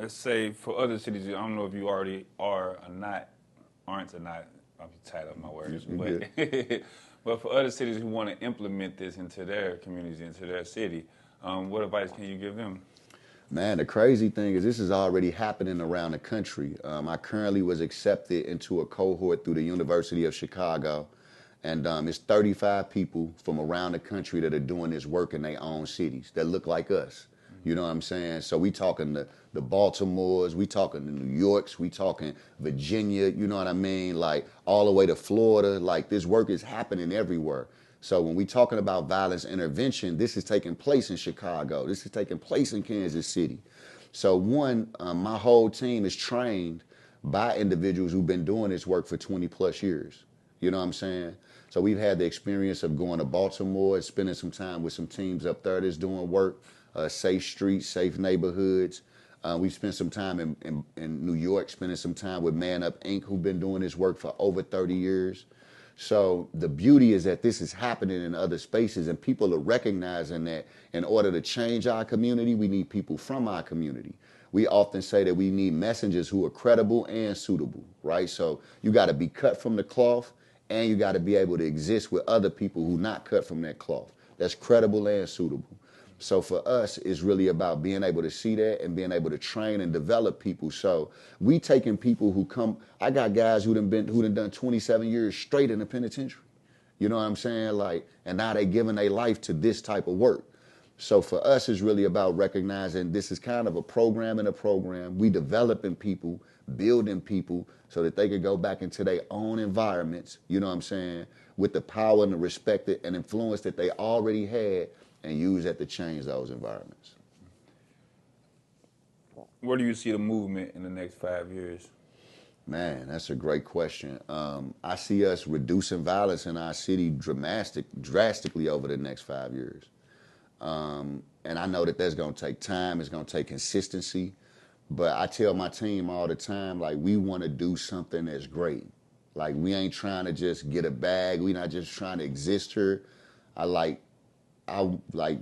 let's say for other cities, I don't know if you already are or not, aren't or not. I'm tired of my words, You but good? but for other cities who want to implement this into their communities, into their city, what advice can you give them? Man, the crazy thing is this is already happening around the country. I currently was accepted into a cohort through the University of Chicago, and it's 35 people from around the country that are doing this work in their own cities that look like us. You know what I'm saying? So we talking the Baltimores, we talking the New Yorks, we talking Virginia, you know what I mean? Like all the way to Florida. Like this work is happening everywhere. So when we talking about violence intervention, this is taking place in Chicago. This is taking place in Kansas City. So one, my whole team is trained by individuals who've been doing this work for 20 plus years. You know what I'm saying? So we've had the experience of going to Baltimore and spending some time with some teams up there that's doing work, safe streets, safe neighborhoods. We spent some time in New York, spending some time with Man Up Inc., who've been doing this work for over 30 years. So the beauty is that this is happening in other spaces, and people are recognizing that in order to change our community, we need people from our community. We often say that we need messengers who are credible and suitable, right? So you got to be cut from the cloth, and you got to be able to exist with other people who not cut from that cloth. That's credible and suitable. So for us, it's really about being able to see that and being able to train and develop people. So we taking people who come. I got guys who done done 27 years straight in the penitentiary. You know what I'm saying? Like, and now they giving their life to this type of work. So for us, it's really about recognizing this is kind of a program in a program. We developing people, building people so that they could go back into their own environments, you know what I'm saying, with the power and the respect and influence that they already had and use that to change those environments. Where do you see the movement in the next 5 years? Man, that's a great question. I see us reducing violence in our city drastically over the next 5 years. And I know that that's going to take time. It's going to take consistency. But I tell my team all the time, like, we want to do something that's great. Like, we ain't trying to just get a bag. We not just trying to exist here. I like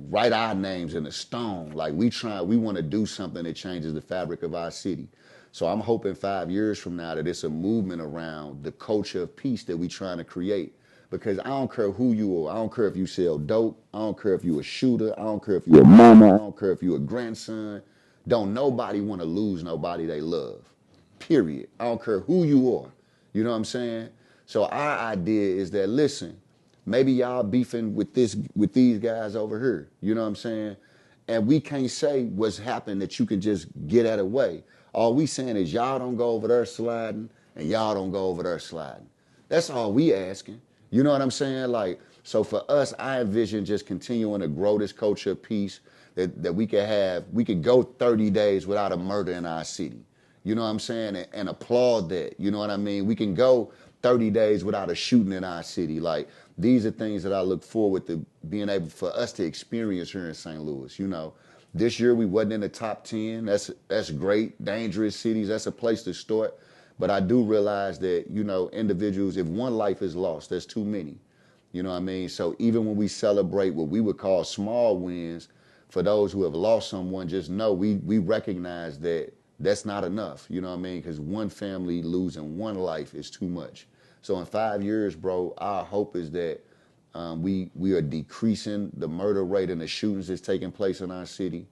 write our names in the stone. Like we want to do something that changes the fabric of our city. So I'm hoping 5 years from now that it's a movement around the culture of peace that we trying to create. Because I don't care who you are. I don't care if you sell dope. I don't care if you a shooter. I don't care if you a mama. I don't care if you a grandson. Don't nobody want to lose nobody they love. Period. I don't care who you are. You know what I'm saying? So our idea is that, listen, maybe y'all beefing with these guys over here. You know what I'm saying? And we can't say what's happened that you can just get out of the way. All we saying is y'all don't go over there sliding and y'all don't go over there sliding. That's all we asking. You know what I'm saying? Like, so for us, I envision just continuing to grow this culture of peace that we could go 30 days without a murder in our city. You know what I'm saying? And applaud that. You know what I mean? We can go 30 days without a shooting in our city. Like, these are things that I look forward to being able for us to experience here in St. Louis. You know, this year we wasn't in the top 10. That's great. Dangerous cities. That's a place to start. But I do realize that, you know, individuals, if one life is lost, there's too many. You know what I mean? So even when we celebrate what we would call small wins, for those who have lost someone, just know we recognize that that's not enough. You know what I mean? Because one family losing one life is too much. So in 5 years, bro, our hope is that we are decreasing the murder rate and the shootings that's taking place in our city,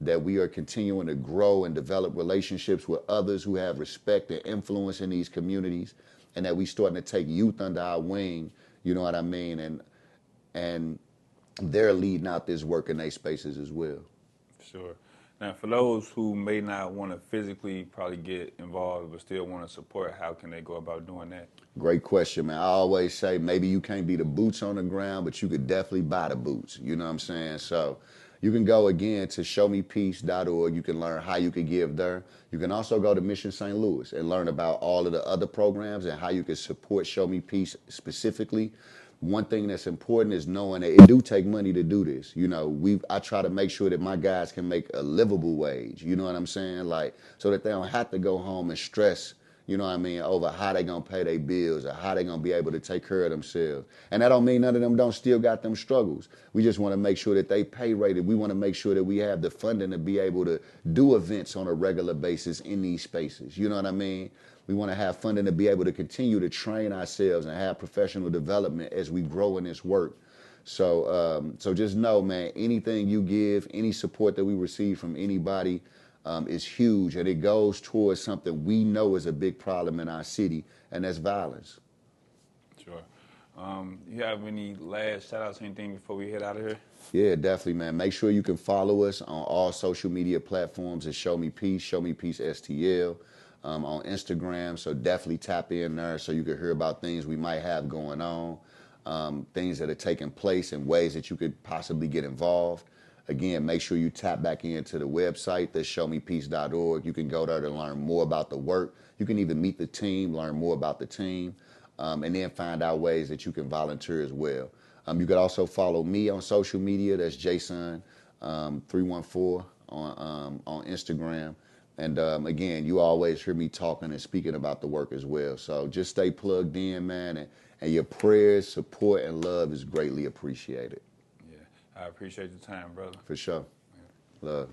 that we are continuing to grow and develop relationships with others who have respect and influence in these communities, and that we starting to take youth under our wing, you know what I mean, and they're leading out this work in their spaces as well. Sure. Now, for those who may not want to physically probably get involved but still want to support, how can they go about doing that? Great question, man. I always say maybe you can't be the boots on the ground, but you could definitely buy the boots. You know what I'm saying? So you can go again to showmepeace.org. You can learn how you can give there. You can also go to Mission St. Louis and learn about all of the other programs and how you can support Show Me Peace specifically. One thing that's important is knowing that it do take money to do this. You know, I try to make sure that my guys can make a livable wage. You know what I'm saying? Like, so that they don't have to go home and stress, you know what I mean, over how they gonna pay their bills or how they gonna be able to take care of themselves. And that don't mean none of them don't still got them struggles. We just want to make sure that they pay rated. We want to make sure that we have the funding to be able to do events on a regular basis in these spaces. You know what I mean? We want to have funding to be able to continue to train ourselves and have professional development as we grow in this work. So just know, man, anything you give, any support that we receive from anybody is huge, and it goes towards something we know is a big problem in our city, and that's violence. Sure. You have any last shout outs, anything before we head out of here? Yeah, definitely, man. Make sure you can follow us on all social media platforms at Show Me Peace STL, on Instagram. So definitely tap in there so you can hear about things we might have going on, things that are taking place and ways that you could possibly get involved. Again, make sure you tap back into the website, that's showmepeace.org. You can go there to learn more about the work. You can even meet the team, learn more about the team, and then find out ways that you can volunteer as well. You could also follow me on social media. That's Jason314 on Instagram. And again, you always hear me talking and speaking about the work as well. So just stay plugged in, man, and your prayers, support, and love is greatly appreciated. Yeah, I appreciate your time, brother. For sure. Love.